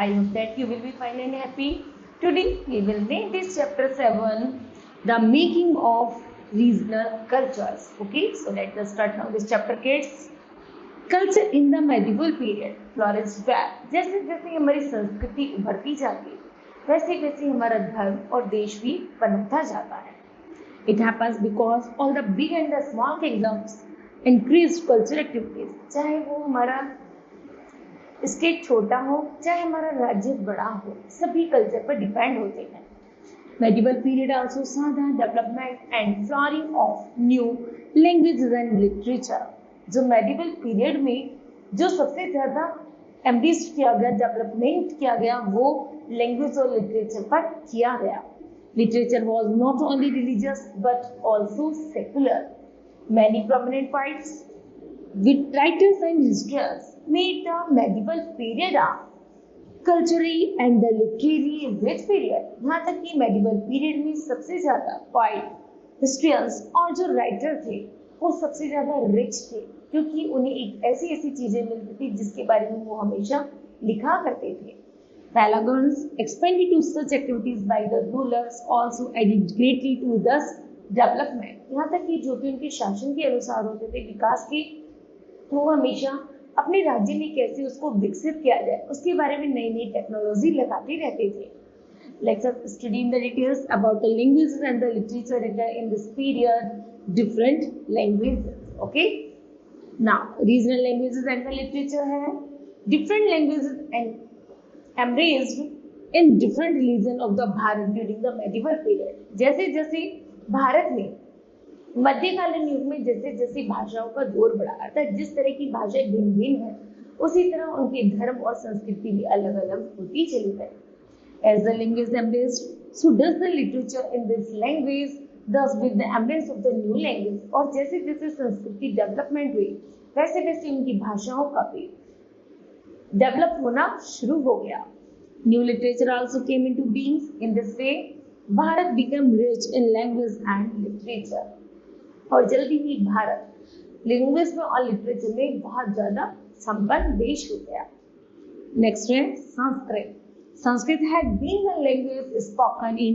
I hope that you will be fine and happy. Today we will read this chapter 7, the making of regional cultures. Okay, so let us start now this chapter, kids. Culture in the medieval period flourish back. जैसे जैसे हमारी संस्कृति उभरती जाती है वैसे वैसे हमारा धर्म और देश भी बनता जाता है। It happens because all the big and the small kingdoms increased cultural activities. चाहे वो हमारा स्टेट छोटा हो चाहे हमारा राज्य बड़ा हो, सभी कल्चर पर डिपेंड होते हैं। Medieval period also saw the development and flowering of new languages and literature। जो मेडिवल पीरियड में जो सबसे ज़्यादा एम्बिस किया गया, डेवलपमेंट किया गया, वो लैंग्वेज और लिटरेचर पर किया गया। Literature was not only religious but also secular. Many prominent poets with writers and historians made the medieval period a culturally and the literary rich period। यहाँ तक कि मेडिवल पीरियड में सबसे ज़्यादा poet, historians और जो राइटर थे वो सबसे ज़्यादा रिच थे, क्योंकि उन्हें एक ऐसी ऐसी चीज़ें मिलती थी जिसके बारे में वो हमेशा लिखा करते थे। Pelargons expanded to such activities by the rulers also added greatly to this development। यहाँ तक कि जो भी उनके शासन के अनुसार होते थे विकास के, तो वो हमेशा अपने राज्य में कैसे उसको विकसित किया जाए उसके बारे में नई नई टेक्नोलॉजी लगाते रहते थे। Let's study in the details about the languages and the literature written in this period, different languages. Okay? Now, regional languages and the literature है different languages and embraced in different regions of the Bharat during the medieval period। जैसे जैसे भारत में मध्यकालीन युग में जैसे जैसे भाषाओं का दौर बढ़ा, अर्थात जिस तरह की भाषाएं भिन्न भिन्न है उसी तरह उनके धर्म और संस्कृति भी अलग अलग होती चली गई। As the language embraced, so does the literature in this language, thus with the embrace of the new language। और जैसे जैसे संस्कृति डेवलपमेंट हुई वैसे वैसे उनकी भाषाओं का भी डेवलप होना शुरू हो गया। New literature also came into being। In this way, Bharat became rich in language and literature। और जल्दी ही भारत लैंग्वेज में और लिटरेचर में बहुत ज़्यादा संपन्न देश हो गया। नेक्स्ट है Sanskrit. Sanskrit had been the language spoken in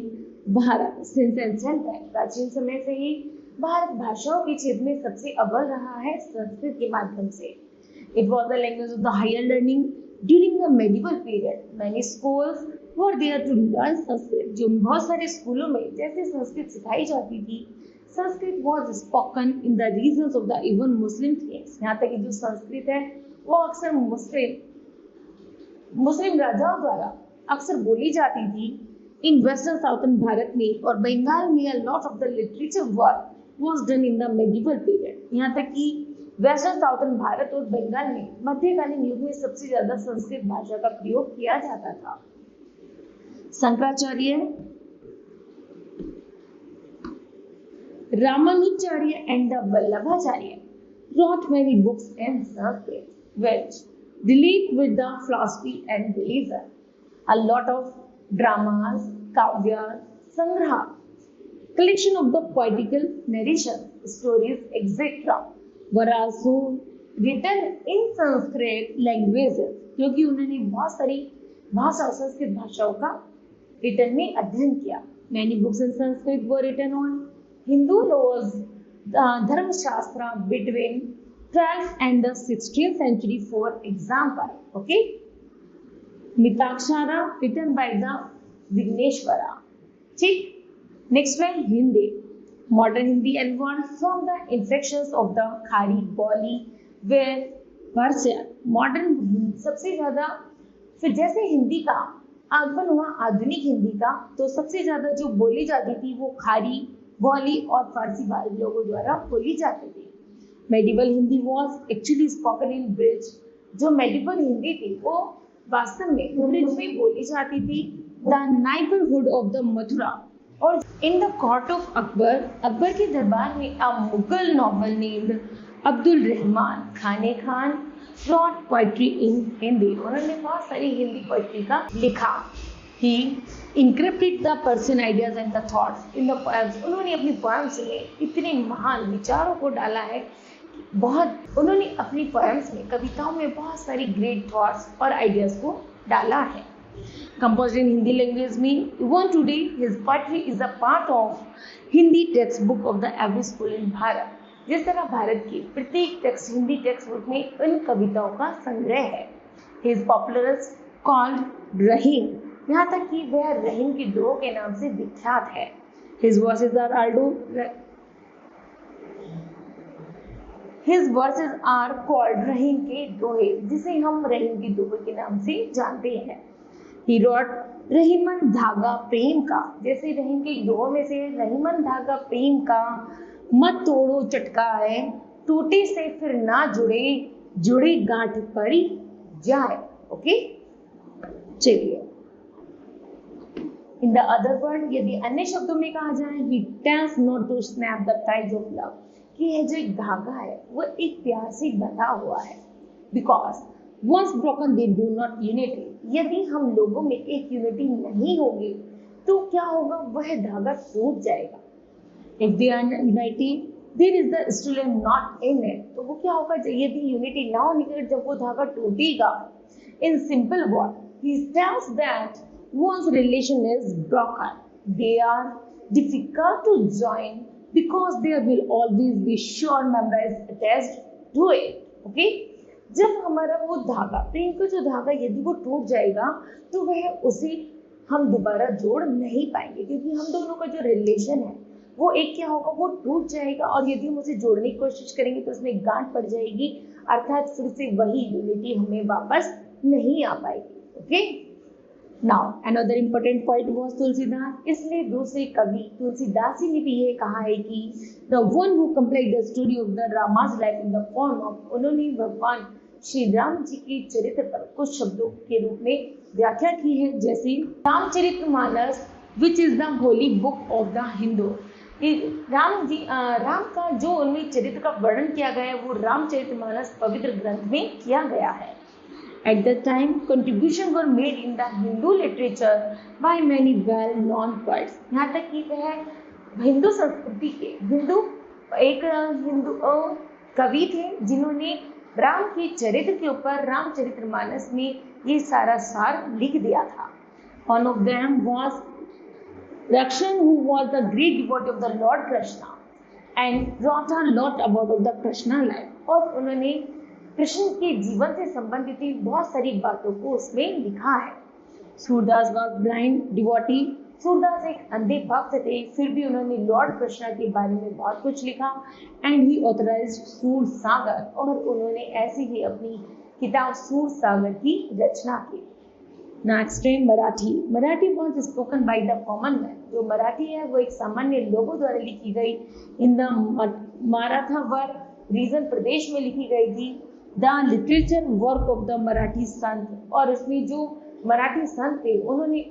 Bharat since ancient time। प्राचीन समय से ही भारत भाषाओं के क्षेत्र में सबसे अव्वल रहा है संस्कृत के माध्यम से। It was the language of the higher learning during the medieval period। Many schools were there to learn Sanskrit. जो बहुत सारे स्कूलों में जैसे संस्कृत सिखाई जाती थी, Sanskrit was spoken in the regions of the even Muslim kings। यहाँ तक कि जो संस्कृत है वो अक्सर मुस्लिम राजाओं द्वारा अक्सर बोली जाती थी इन वेस्टर्न साउथर्न भारत में, और बंगाल में a lot of the literature work was done in the medieval period। यहाँ तक कि वेस्टर्न साउथर्न भारत और बंगाल में मध्यकालीन युग में सबसे ज्यादा संस्कृत भाषा का प्रयोग किया जाता था। Shankaracharya, Ramanujacharya and the Vallabhacharya wrote many books in Sanskrit which relate with the philosophy and religion। A lot of dramas, kavyas, sangraha, collection of the poetical narration, stories, etc. were also written in Sanskrit languages। क्योंकि उन्होंने बहुत सारी संस्कृत भाषाओं का return में अध्ययन किया। Many books in Sanskrit were written on Hindu laws, धर्मशास्त्र between 12th and the 16th century, for example। Okay? Mitakshara written by the Vighneshwara. ठीक, नेक्स्ट है Hindi. Modern Hindi evolved from the inflections of the Khari Boli where Persian। Modern सबसे ज्यादा फिर जैसे हिंदी का आगमन हुआ आधुनिक हिंदी का, तो सबसे ज्यादा जो बोली जाती थी वो खारी बौली और फारसी लोगों द्वारा बोली जाती थी। Medieval Hindi was actually spoken in Braj. जो मेडिवल हिंदी थी वो वास्तव में ब्रिज में बोली जाती थी। The neighbourhood of the Mathura, और in the court of Akbar, Akbar के दरबार में a Mughal noble named Abdul Rahman Khane Khan wrote poetry in Hindi. उन्होंने बहुत सारी हिंदी पोइट्री का लिखा। He encrypted the Persian ideas and the thoughts in the poems। उन्होंने अपनी पोएम्स में इतने महान विचारों को डाला है, बहुत उन्होंने अपनी पोएम्स में, कविताओं में बहुत सारी ग्रेट थॉट्स और आइडियाज को डाला है। Composed in Hindi language mean even today his poetry is a part of Hindi textbook of the every school in Bharat. जिस तरह भारत की प्रत्येक टेक्स्ट हिंदी टेक्स्ट बुक में इन कविताओं का संग्रह है. He is popular called रहीम. यहाँ तक कि वह रहीम की दोहों के नाम से विख्यात है. His verses are called रहीम के दोहे, जिसे हम रहीम की दोहे के नाम से जानते हैं. He wrote रहीमन धागा प्रेम का, जैसे रहीम के दोहों में से रहीमन धागा प्रेम का, मत तोड़ो चटकाए, टूटे से फिर ना जुड़े, जुड़े गांठ पड़ी जाए. ओके, चलिए. इन द अदर वर्ड, यदि अन्य शब्दों में कहा जाए, he tells not to snap the ties of love, कि यह जो एक धागा है वो एक प्यार से बंधा हुआ है. Because once broken they do not unity, यदि हम लोगों में एक यूनिटी नहीं होगी तो क्या होगा, वह धागा टूट जाएगा. If they are united, there is the still a knot in it, तो वो क्या होगा यदि यूनिटी ना होने के जब वो धागा टूटेगा. In simple word, he tells that once relation is broken, they are difficult to join because there will always be sure members attached to it. Okay? जब हमारा वो धागा, प्रेम का जो धागा यदि वो टूट जाएगा तो वह उसे हम दोबारा जोड़ नहीं पाएंगे, क्योंकि हम दोनों का जो रिलेशन है वो एक क्या होगा, वो टूट जाएगा. और यदि हम उसे जोड़ने की कोशिश करेंगे तो उसमें गांठ पड़ जाएगी, अर्थात फिर से वही यूनिटी हमें वापस नहीं आ पाएगी. Okay, now another important point was Tulsidas. इसलिए दूसरे कवि तुलसीदास जी ने भी ये कहा है कि the one who complete the story of the रामास life in the form of, उन्होंने भगवान श्री राम जी के चरित्र पर कुछ शब्दों के रूप में व्याख्या की है, जैसे Ramcharitmanas which is the Holi book of the Hindu. Ram का जो उनमें चरित्र का वर्णन किया गया है वो रामचरितमानस पवित्र ग्रंथ में किया गया है. At that time, contributions were made in the Hindu literature by many well-known poets. यहाँ तक कि वह हिंदू संस्कृति के हिंदू कवि थे जिन्होंने राम के चरित्र के ऊपर रामचरितमानस में ये सारा सार लिख दिया था. One of them was Rakshan, who was the great devotee of the Lord Krishna and wrote a lot about the Krishna life. और उन्होंने कृष्ण के जीवन से संबंधित बहुत सारी बातों को उसमें लिखा है. Surdas was blind devotee. Surdas एक अंधे भक्त थे, फिर भी उन्होंने लॉर्ड कृष्णा के बारे में बहुत कुछ लिखा. एंड ही ऑथराइज्ड सूर सागर, और उन्होंने ऐसी ही अपनी किताब सूर सागर की रचना की. नेक्स्ट है Marathi. Marathi was spoken by the common man. जो मराठी है वो एक सामान्य लोगों द्वारा लिखी गई इन द माराठावर रीजन, प्रदेश में लिखी गई थी. The literature work of the Marathi संत, और इसमें जो मराठी संत थे उन्होंने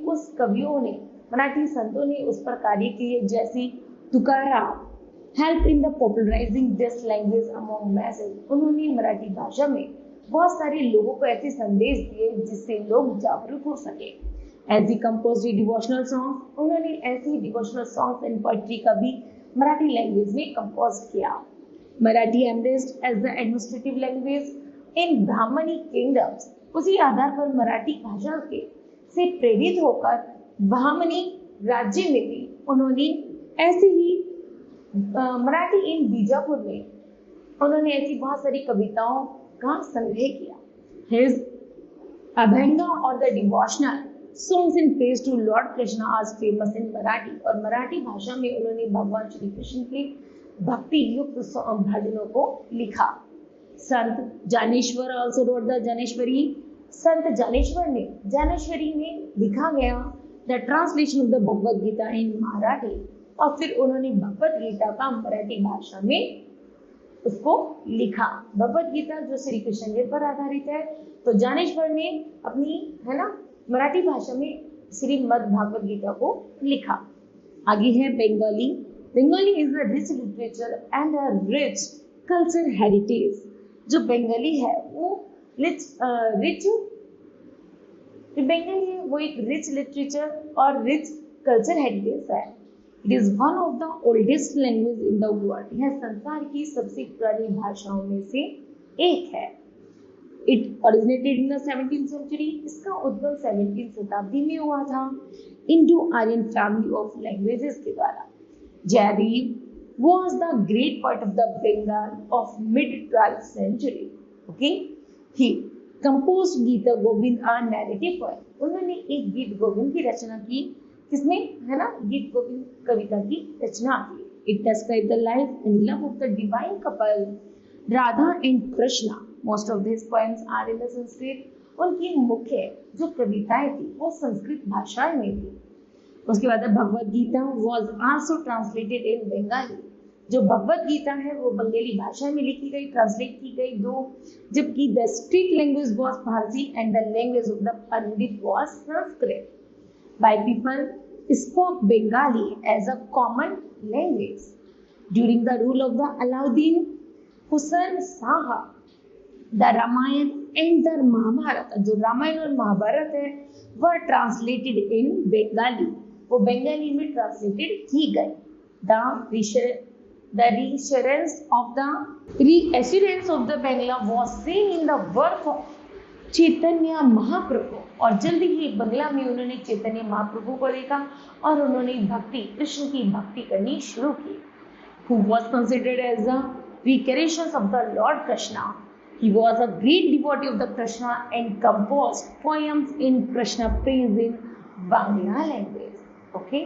मराठी संतों ने उस पर कार्य किए, जैसे Tukaram help in the popularising this language among message. उन्होंने मराठी भाषा में बहुत सारे लोगों को ऐसे संदेश दिए जिससे लोग जागरूक हो सके. As he composed devotional songs, उन्होंने ऐसे डिवोशनल सॉन्ग्स एंड पोइट्री का भी मराठी लैंग्वेज में कंपोज किया. Marathi embraced as the administrative language in Bahmani kingdoms. उसी आधार पर मराठी भाषा के से प्रेरित होकर ब्राह्मणी राज्य में भी उन्होंने ऐसे ही मराठी इन बीजापुर में उन्होंने ऐसी बहुत सारी कविताओं का संग्रह किया. हिज अभंगा और the devotional songs in praise to Lord Krishna आज फेमस इन मराठी. और मराठी भाषा में उन्होंने भगवान श्री कृष्ण के भक्ति युक्त भजनों को लिखा. Sant Dnyaneshwar also wrote the Dnyaneshwari. Sant Dnyaneshwari में लिखा गया the translation of the Bhagavad Gita in Marathi. और फिर उन्होंने भगवद गीता का मराठी भाषा में उसको लिखा. भगवद गीता जो श्री कृष्ण पर आधारित है, तो ज्ञानेश्वर ने अपनी मराठी भाषा में श्रीमद् भागवत गीता को लिखा. आगे है Bengali. Bengali is a rich literature and a rich culture heritage. जो बंगाली है वो बंगाली है वो एक रिच लिटरेचर और रिच कल्चर हेरिटेज है. It is one of the oldest language in the world. यह संसार की सबसे पुरानी भाषाओं में से एक है. It originated in the 17th century, इसका उद्भव 17th शताब्दी में हुआ था Indo Aryan family of languages के द्वारा। Jaydev was the great poet of the Bengal of mid 12th century. Okay, he composed Gita Govind a narrative poem. उन्होंने एक गीत गोविंद की रचना की, किसने, है ना, गीत गोविंद कविता की रचना की। It describes the life and love of the divine couple Radha and Krishna. Most of this poems are in the Sanskrit. उनकी मुख्य जो कविताएं थी वो संस्कृत भाषा में थी। उसके बाद Bhagavad Gita was also translated in Bengali. जो भगवत गीता है वो बंगाली भाषा में लिखी गई, ट्रांसलेट की गई दो, जबकि the state language was Farsi and the language of the pandit was Sanskrit. By people spoke Bengali as a common language. During the rule of the Alauddin Hussain Shah, the Ramayana and the Mahabharata, जो रामायण और महाभारत है वह ट्रांसलेटेड इन बंगाली, वो बंगाली में ट्रांसलेटेड की गई। The reassurance of the Bangla was seen in the work of Chaitanya Mahaprabhu. और जल्दी ही बंगला में उन्होंने चैतन्य महाप्रभु को देखा और उन्होंने भक्ति, कृष्ण की भक्ति करनी शुरू की। Who was considered as the reincarnations of the Lord Krishna. He was a great devotee of the Krishna and composed poems in Krishna praise in Bangla language. Okay.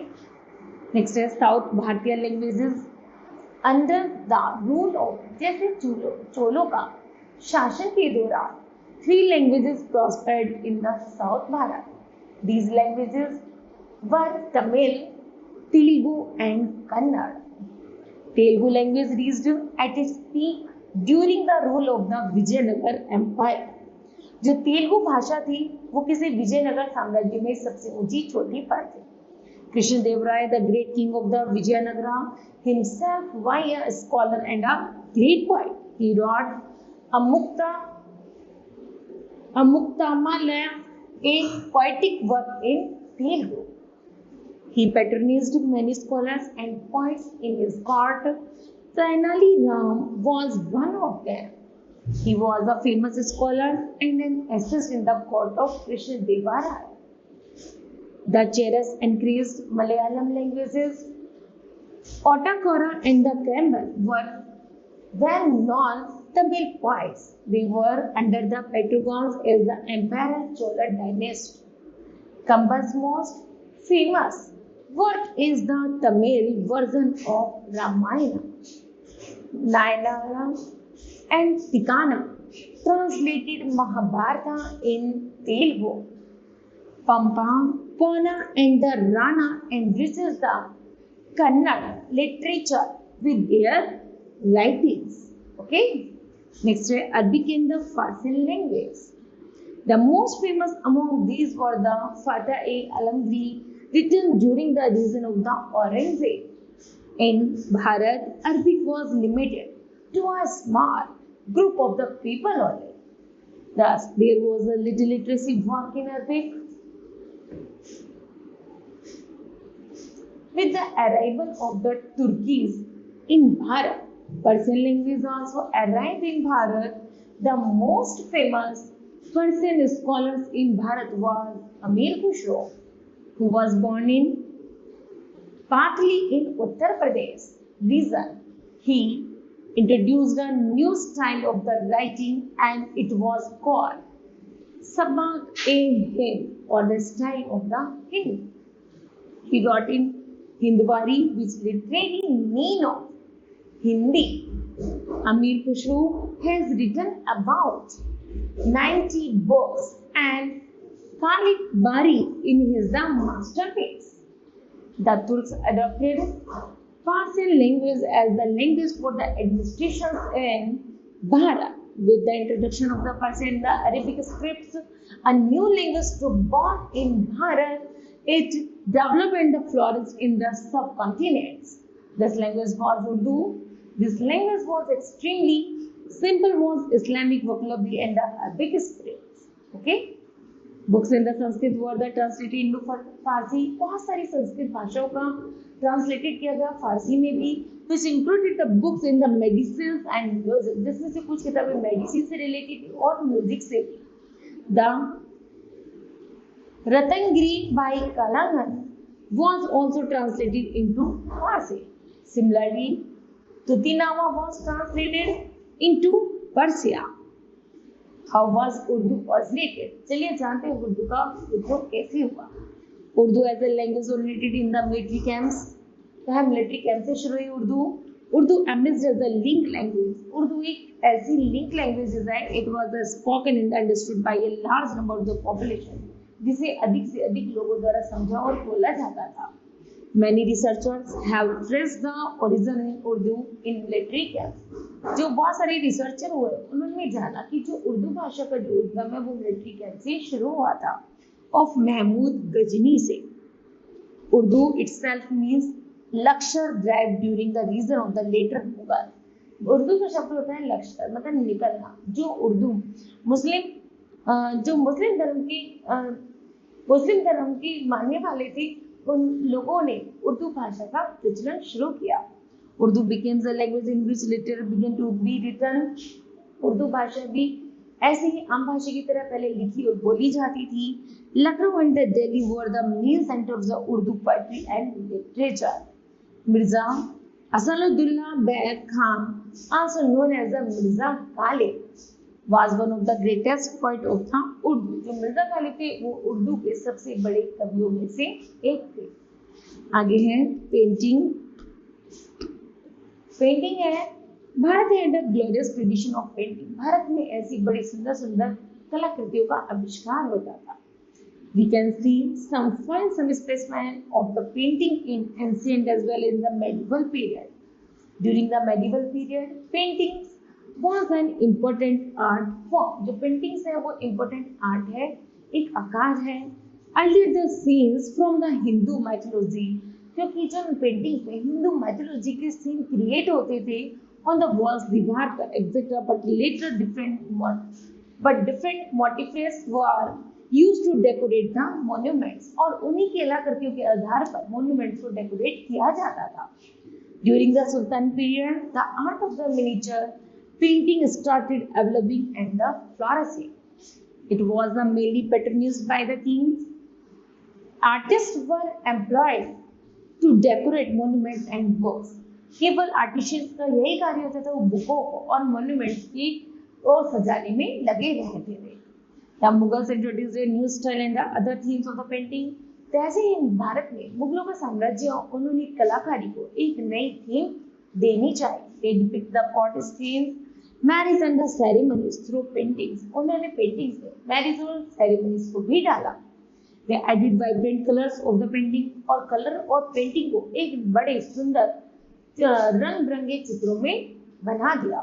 Next is South Bharatiya languages. Under the rule of, जैसे चोलों का शासन के दौरान 3 languages prospered in the South Bharat. These languages were Tamil, Telugu and Kannada. Telugu language reached at its peak during the rule of the Vijayanagar Empire. जो तेलुगु भाषा थी वो किसी विजयनगर साम्राज्य में सबसे ऊंची चोटी पर थी। Krishnadevaraya, the great king of the Vijayanagara, himself was a scholar and a great poet. He wrote Amuktamalaya, a poetic work in Telugu. He patronized many scholars and poets in his court. Tenali Ram was one of them. He was a famous scholar and an assist in the court of Krishnadevaraya. The Cheras increased Malayalam languages. Otakara and the Campbell were well-known Tamil poets. They were under the patronage as the Emperor Chola dynasty. Campbell's most famous work is the Tamil version of Ramayana. Nayanara and Tikana translated Mahabharata in Telugu. Pampa, Pona and the Rana enriches the Kannada literature with their writings. Okay. Next, Arabic and the Farsi language. The most famous among these were the Fatah-e-Alamgiri, written during the reign of the Aurangzeb. In Bharat, Arabic was limited to a small group of the people only. Thus, there was a little literacy work in Arabic. With the arrival of the Turkeys in Bharat, Persian language also arrived in Bharat. The most famous Persian scholars in Bharat was Amir Khusro, who was born in partly in Uttar Pradesh region. He introduced a new style of the writing and it was called Sabak-e-Hind, or the style of the Hind. He got in Hindwari, which literally mean of Hindi. Amir Khusro has written about 90 books and Khalid Bari in his the masterpiece. The Turks adopted Persian language as the language for the administration in Bharat. With the introduction of the Persian and the Arabic scripts, a new language took born in Bharat. It developed and flourished in the subcontinents. This language was Urdu. This language was extremely simple, was Islamic vocabulary and the Arabic scripts. Okay. Books in the Sanskrit were the translated into Farsi. बहुत सारी संस्कृत भाषाओं का translated किया गया फारसी में भी, which included the books in the medicine and music. जिसमें से कुछ किताबें मेडिसिन से रिलेटेड थी और म्यूजिक से थी. The Ratnagiri by Kalangan was also translated into Farsi. Similarly, Tutinama was translated into Persia. How was Urdu translated? चलिए जानते हैं उर्दू का उद्भव कैसे हुआ. Urdu as a language originated in the military camps. तो मिलिट्री कैंप से शुरू हुई Urdu. Urdu emerged as a link language. Urdu एक ऐसी लिंक लैंग्वेज है. It was spoken and understood by a large number of the population, जिसे अधिक से अधिक लोगों द्वारा समझा और बोला जाता था. Many researchers have traced the origin in Urdu in military camps. जो बहुत सारे रिसर्चर हुए उन्होंने जाना कि जो उर्दू भाषा का जो उद्गम है वो मिलिट्री कैंप से शुरू हुआ था. ऑफ महमूद गजनी से. Urdu itself means lashkar derived during the region of the later Mughal. Urdu का शब्द होता है लश्कर, मतलब निकलना. जो उर्दू मुस्लिम धर्म की मानने वाले थे उन लोगों ने उर्दू भाषा का प्रचलन शुरू किया. Urdu became the language in which letter began to be written. Urdu भाषा भी ऐसे ही आम भाषा की तरह पहले लिखी और बोली जाती थी. Lucknow and Delhi were the main center of the Urdu poetry and literature. Mirza Asaduddin Beg Khan, also known as the Mirza Ghalib, was one of the greatest poet of the Urdu. जो मिर्जा गालिब थे वो उर्दू के सबसे बड़े कवियों में से एक थे. आगे है पेंटिंग. पेंटिंग है Bharat had a glorious tradition of painting. Bharat में ऐसी बड़ी सुंदर सुंदर कलाकृतियों का आविष्कार होता था. We can see some specimen of the painting in ancient as well as the medieval period. During the medieval period, paintings was an important art form. जो पेंटिंग्स है वो important art है, एक आकार है. Earlier the scenes from the Hindu mythology, क्योंकि जो painting में हिंदू माइथोलॉजी के सीन क्रिएट होते थे on the walls दीवार पर etc. but later different motifs were used to decorate the monuments. और उन्हीं की कलाकृतियों के आधार पर monuments को डेकोरेट किया जाता था. During the Sultan period, the art of the miniature painting started developing and the flourishing. It was mainly patronized by the kings. Artists were employed to decorate monuments and books. केवल artisans का यही कार्य होता था, वो बुकों को और monuments की और सजाने में लगे रहते थे. The Mughals introduced a new style and the other themes of the painting. जैसे ही भारत में मुगलों का साम्राज्य, उन्होंने कलाकारी को एक नई थीम देनी चाहिए. They depict the court scenes, marriage and the ceremonies through paintings. उन्होंने पेंटिंग्स में मैरिज और सेरेमनीज को भी डाला. They added vibrant colors of the painting. और कलर और पेंटिंग को एक बड़े सुंदर रंग बिरंगे चित्रों में बना दिया.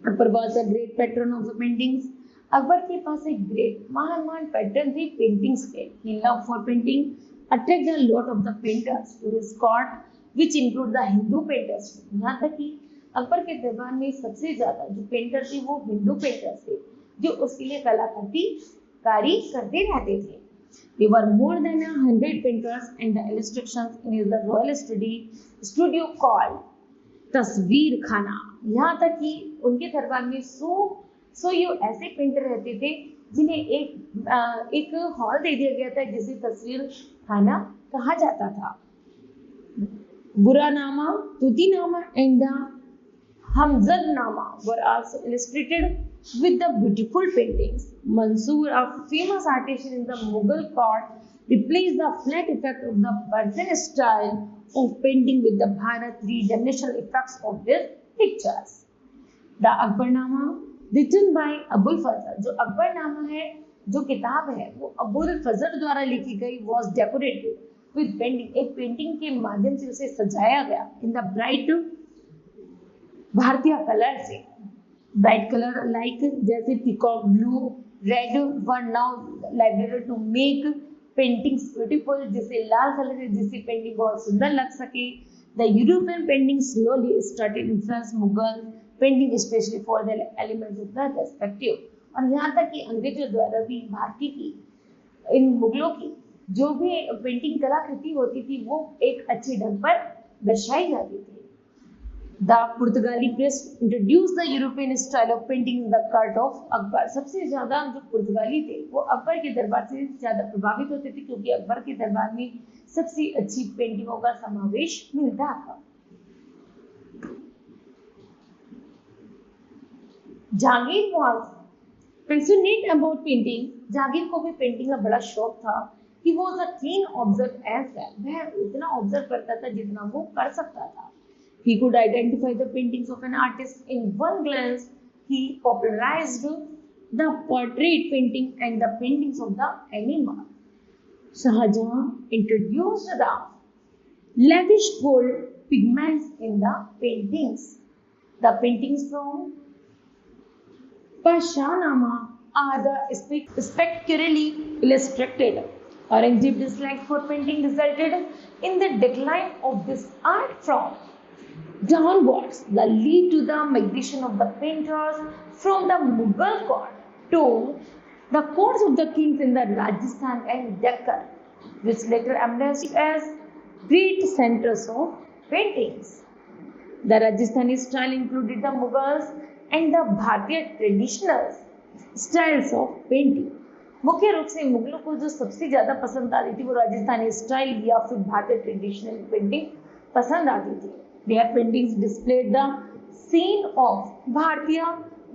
Akbar was a great patron of the paintings. Akbar के पास एक ग्रेट महान पैटर्न थे पेंटिंग्स के. He loved for painting, attracted a lot of the painters to his court, which include the Hindu painters. यहाँ तक कि अकबर के दरबार में सबसे ज्यादा जो पेंटर थे वो हिंदू पेंटर्स थे, जो उसके लिए कलाकारी करते रहते थे. There were more than 100 painters and the illustrations in the royal studio called तस्वीर खाना. यहाँ तक कि उनके दरबार में सौ ऐसे पेंटर रहते थे जिन्हें एक हॉल दे दिया गया था जिसे तस्वीर खाना कहा जाता था. बुरानामा, तुतीनामा and the हमजदनामा were also illustrated with the beautiful paintings. Mansoor, a famous artist in the Mughal court, replaced the flat effect of the Persian style of painting with the Bharat three-dimensional effects of these pictures. The Akbarnama, written by Abul Fazl, जो अकबरनामा है, जो किताब है वो अबुल फजल द्वारा लिखी गई, was decorated with painting. एक पेंटिंग के माध्यम से उसे सजाया गया in the bright भारतीय कलर से. ब्राइट कलर लाइक जैसे peacock blue, red were now library to make paintings beautiful. जैसे लाल कलर है जिससे पेंटिंग बहुत सुंदर लग सके. The European painting slowly started influence Mughal painting specially for the elements of the perspective. और यहाँ तक कि अंग्रेजों द्वारा भी भारतीय की इन मुगलों की जो भी पेंटिंग कलाकृति होती थी वो एक अच्छे ढंग पर दर्शाई जाती थी. द पुर्तगाली press introduce the European style of painting in the court of Akbar. सबसे ज्यादा जो पुर्तगाली थे वो अकबर के दरबार से ज्यादा प्रभावित होते थे, क्योंकि अकबर के दरबार में सबसे अच्छी पेंटिंगों का समावेश मिलता था। Jahangir was passionate about painting. Jahangir को भी पेंटिंग का बड़ा शौक था। He was a keen observer as well. वह उतना ऑब्जर्व करता था जितना वो कर सकता था। He could identify the paintings of an artist in one glance. He popularized the portrait painting and the paintings of the animal. Shahjahan introduced the lavish gold pigments in the paintings. The paintings from Pashanama are the spectacularly illustrated. Aurangzeb's dislike for painting resulted in the decline of this art form. Downwards, the lead to the migration of the painters from the Mughal court to the courts of the kings in the Rajasthan and Deccan, which later emerged as great centers of paintings. The Rajasthani style included the Mughals and the Bharatiya traditional styles of painting. मुख्य रूप से मुगलों को जो सबसे ज्यादा पसंद आती थी वो राजस्थानी स्टाइल या फिर भारतीय ट्रेडिशनल पेंटिंग पसंद आती थी। Their paintings displayed the scene of भारतीय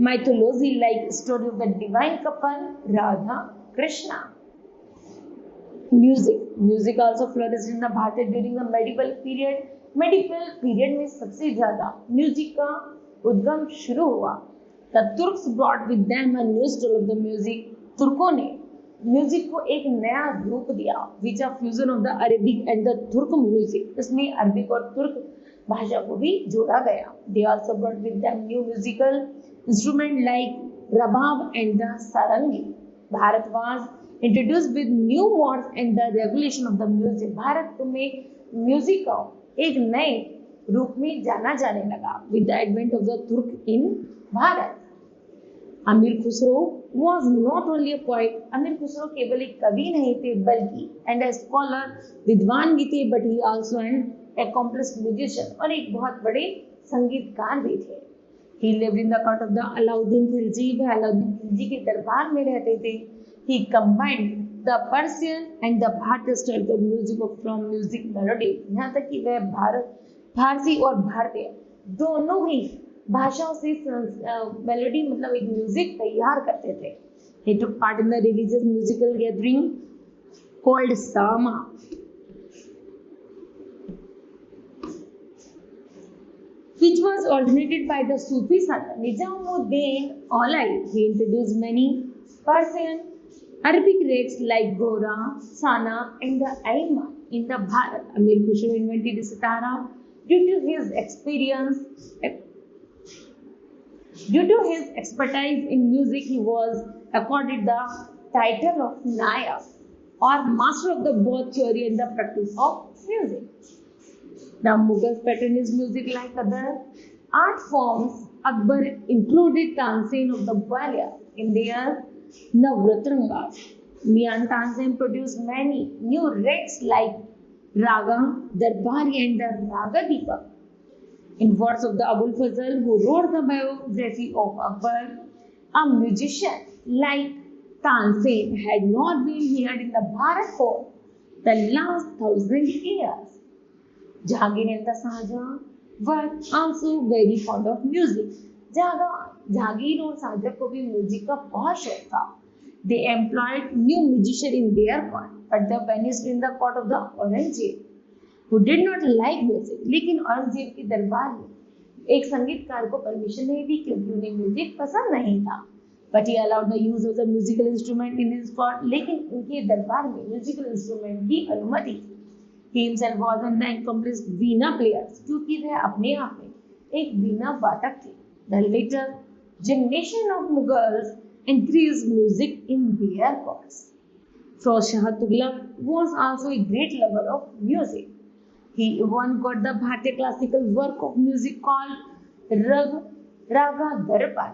mythology like story of the divine couple Radha Krishna. Music also flourished in the Bharatiya during the medieval period. Medieval period में सबसे ज्यादा म्यूजिक का उद्गम शुरू हुआ। The Turks brought with them a new style of the music. तुर्कों ने music को एक नया रूप दिया, which a fusion of the Arabic and the Turk music. इसमें अरबिक और तुर्क भाषा को भी जोड़ा गया। They also brought with them new musical instruments like rabab and the sarangi. Bharat was introduced with new modes and the regulation of the music. Bharat में music को एक नए रूप में जाना जाने लगा with the advent of the Turk in Bharat. अमीर Khusro was not only a poet. अमीर खुसरो केवल एक कवि नहीं थे बल्कि and a scholar, विद्वान भी थे, but he also an accomplished musician, और एक बहुत बड़े संगीतकार भी थे। He lived in the court of the Alauddin Khilji. वह अलाउद्दीन खिलजी के दरबार में रहते थे। He combined the Persian and the Bharatiya style of music from music melody. यहाँ तक कि वह फारसी और भारतीय दोनों ही भाषाओं से मेलोडी मतलब एक म्यूजिक तैयार करते थे। He took part in the religious musical gathering called Sama, which was originated by the Sufi Sultan Nizamuddin Aulai. He introduced many Persian Arabic rites like Gora, Sana, and the Aima in the Bharat. Amir Khusro invented the sitara. Due to his expertise in music, he was accorded the title of Nayak, or master of the both theory and the practice of music. The Mughals patronized music like other art forms. Akbar included Tansen of the Gwalior in their Navratrangas. Mian Tansen produced many new rites like Raga, Darbari, and the Raga Deepak. In words of the Abul Fazl, who wrote the biography of Akbar, a musician like Tansen had not been heard in the Bharat for the last 1,000 years. Jahangir and the Shahjahan were also very fond of music. Jahangir और शाहजहां को भी music का बहुत शौक था। They employed new musicians in their court, but they vanished in the court of the Aurangzeb, who did not like music. लेकिन औरंगजेब के दरबार में एक संगीतकार को परमिशन नहीं दी क्योंकि उन्हें म्यूजिक पसंद नहीं था। But he allowed the use of the musical instrument in his court. लेकिन उनके दरबार में म्यूजिकल इंस्ट्रूमेंट की अनुमति थी। He himself was an accomplished Veena player, क्योंकि वह अपने आप में एक वीणा वादक थे। The later generation of Mughals increased music in their courts. Firoz Shah Tughlaq was also a great lover of music. He even got the Bharatiya classical work of music called Raga Darpan,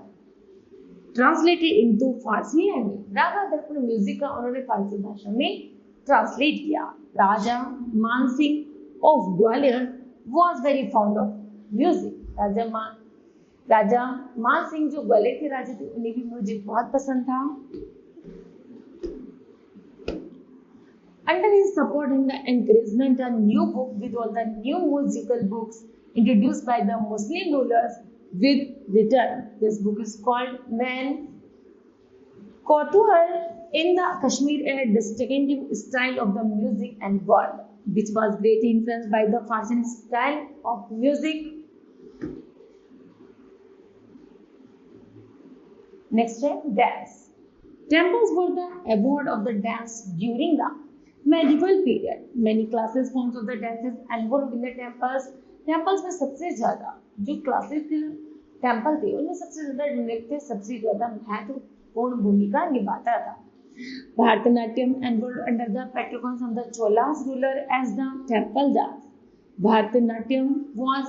translated into Farsi language. Raga Darpan music का उन्होंने फारसी भाषा में translate किया। Raja Man Singh of Gwalior was very fond of music. राजा मान राजा मान सिंह जो गले के राजा थे उन्हें भी म्यूजिक बहुत पसंद था। Under his support and the encouragement, a new book with all the new musical books introduced by the Muslim rulers with return. This book is called Man Kotuhar in the Kashmir, a distinctive style of the music and world, which was greatly influenced by the Farsi style of music. Next है dance. Temples were the abode of the dance during the medieval period. Many classes forms of the dances involved in the temples. Temples में सबसे ज़्यादा जो classical temple थे उनमें सबसे ज़्यादा नृत्य सबसे ज़्यादा महत्वपूर्ण भूमिका निभाता था। Bharatanatyam involved under the patronage of the Cholas ruler as the temple dance. Bharatanatyam was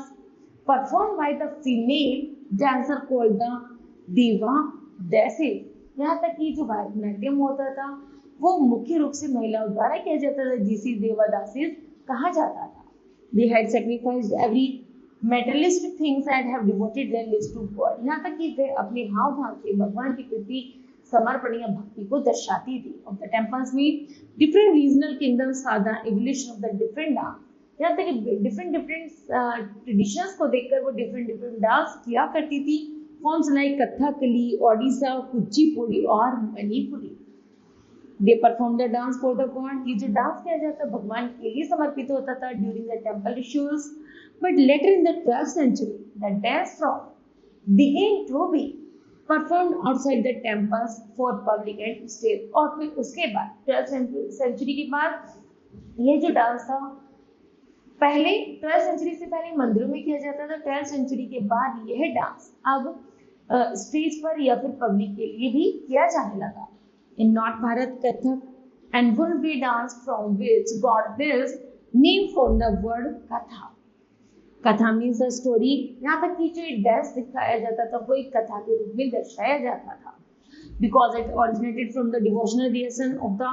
performed by the female dancer called the Deva Dasis. यहाँ तक कि जो भारतनाट्यम होता था वो मुख्य रूप से महिलाओं द्वारा किया जाता था जिसे देवदासी कहा जाता था। They had sacrificed every materialistic things and have devoted their lives to God. यहाँ तक कि वे अपने हाव भाव से भगवान के प्रति समर्पण या भक्ति को दर्शाती थी। Of the temples में different regional kingdoms saw the evolution of the different dance. यहाँ तक कि different traditions को देखकर वो different डांस किया करती थी। Forms like कथकली, ओडिशा, कुचिपुड़ी और Manipuri. They performed the dance for the god. ये जो डांस किया जाता भगवान के लिए समर्पित होता था during the temple rituals. But later in the 12th century, the dance form began to be performed outside the temples for public and state. और फिर उसके बाद 12th century के बाद ये जो डांस था पहले 12th century से पहले मंदिरों में किया जाता था। 12th century के बाद यह डांस अब स्टेज पर या फिर पब्लिक के लिए भी किया जाने लगा। In North Bharat, Kathak and Gurbi dance from which got this name from the word Katha. Katha means a story. यहाँ तक कि जो डांस दिखाया जाता था वो एक कथा के रूप में दर्शाया जाता था। Because it originated from the devotional creation of the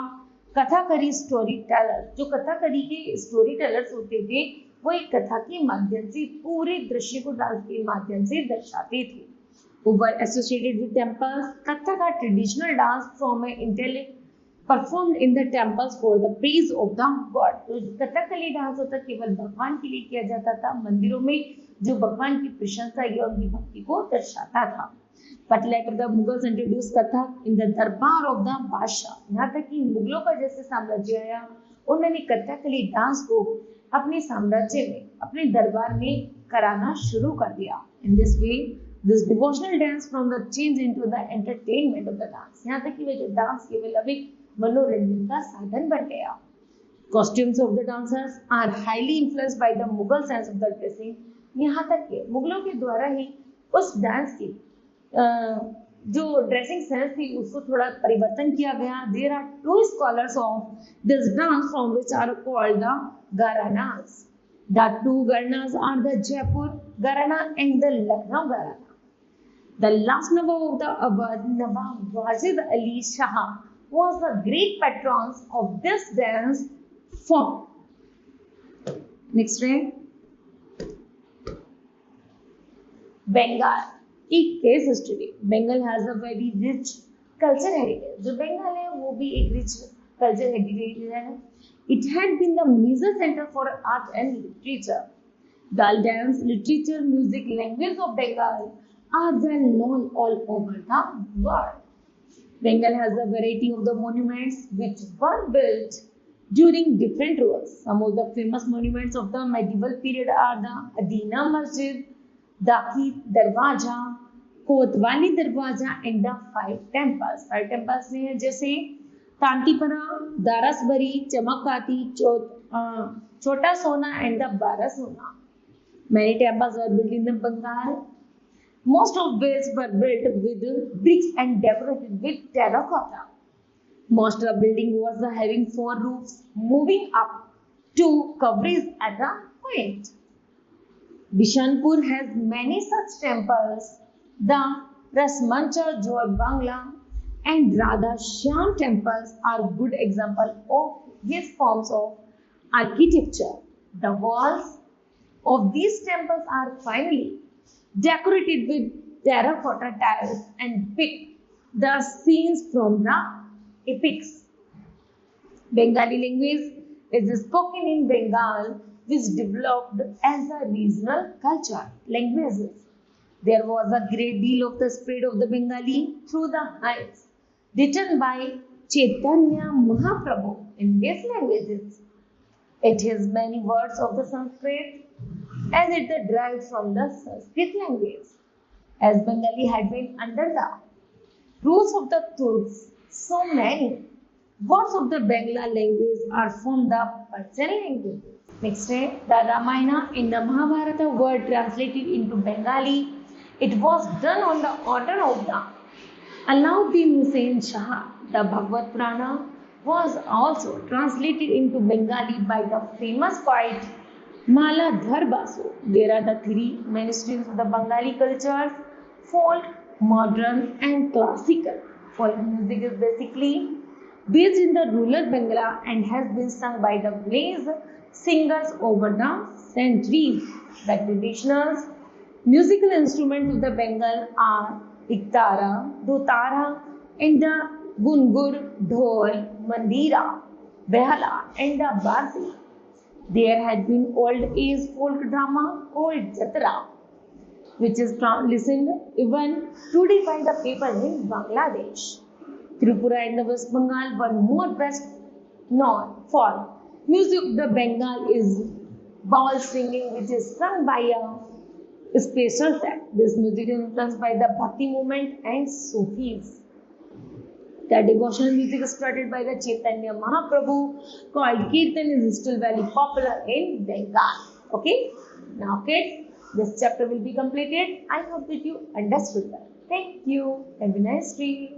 कथाकरी storyteller. जो कथाकरी के storytellers होते थे वो एक कथा के माध्यम से पूरे दृश्य को डांस के माध्यम से दर्शाते थे। Who were associated with temples. Kathak, a traditional dance from an intellect performed in the temples for the praise of the god. तो कथकली डांस होता केवल भगवान के लिए किया जाता था मंदिरों में जो भगवान की प्रशंसा या उनकी भक्ति को दर्शाता था। But later the Mughals introduced Kathak in the दरबार of the बादशाह। यहाँ तक कि मुगलों का जैसे साम्राज्य आया उन्होंने कथकली डांस को अपने साम्राज्य में अपने दरबार में कराना शुरू कर दिया। In this way this devotional dance from the change into the entertainment of the dance. यहाँ तक कि वे जो डांस केवल अब एक मनोरंजन का साधन बन गया। Costumes of the dancers are highly influenced by the Mughal sense of the dressing. यहाँ तक कि मुगलों के द्वारा ही उस डांस की जो ड्रेसिंग सेंस थी उसको थोड़ा परिवर्तन किया गया। There are two scholars of this dance from which are called the Gharanas. The two Gharanas are the Jaipur Gharana and the Lucknow Gharana. The last Nawab of the Awadh, Nawab Wajid Ali Shah, was the great patron of this dance form. Next है Bengal. एक case history. Bengal has a very rich culture heritage. जो बंगाल है वो भी एक rich culture heritage है। It had been the major center for art and literature. The dance, literature, music, language of Bengal are well known all over the world. Bengal has a variety of the monuments which were built during different rules. Some of the famous monuments of the medieval period are the Adina Masjid, Daki Darwaja, Kotwali Darwaja and the five temples. Five temples में जैसे तांतीपरा, दारसबरी, चमकाती, छोटा सोना and the Barasona. Many temples were built in the Bengal. Most of which were built with bricks and decorated with terracotta. Most of the building was having four roofs moving up to coverage at the point. Bishanpur has many such temples. The Rasmanchar Jor Bangla and Radha Shyam temples are good examples of these forms of architecture. The walls of these temples are finely decorated with terracotta tiles and depict the scenes from the epics. Bengali language is spoken in Bengal, which developed as a regional culture languages. There was a great deal of the spread of the Bengali through the hymns written by Chaitanya Mahaprabhu in these languages. It has many words of the Sanskrit as it derives from the Sanskrit language. As Bengali had been under the rules of the Turks, so many words of the Bangla language are from the Persian language. Next, the Ramayana and the Mahabharata were translated into Bengali. It was done on the order of the Alauddin Hussain Shah. The Bhagavad Purana was also translated into Bengali by the famous poet Maladhar Basu. There are the three mainstreams of the Bengali culture: folk, modern, and classical. Folk music is basically based in the rural Bangla and has been sung by the village singers over the centuries. The traditional musical instruments of the Bengal are iktara, dotara, and the gungur, dhol, mandira, behala, and the basi. There had been old age folk drama called Jatra, which is listened even today by the people in Bangladesh. Tripura and the West Bengal were more best known for music of the Bengal is ball singing, which is sung by a special set. This music is influenced by the Bhakti movement and Sufis. The devotional music started by the Chaitanya Mahaprabhu called Kirtan is still very popular in Bengal. Okay? Now kids, this chapter will be completed. I hope that you understood that. Thank you. Have a nice day.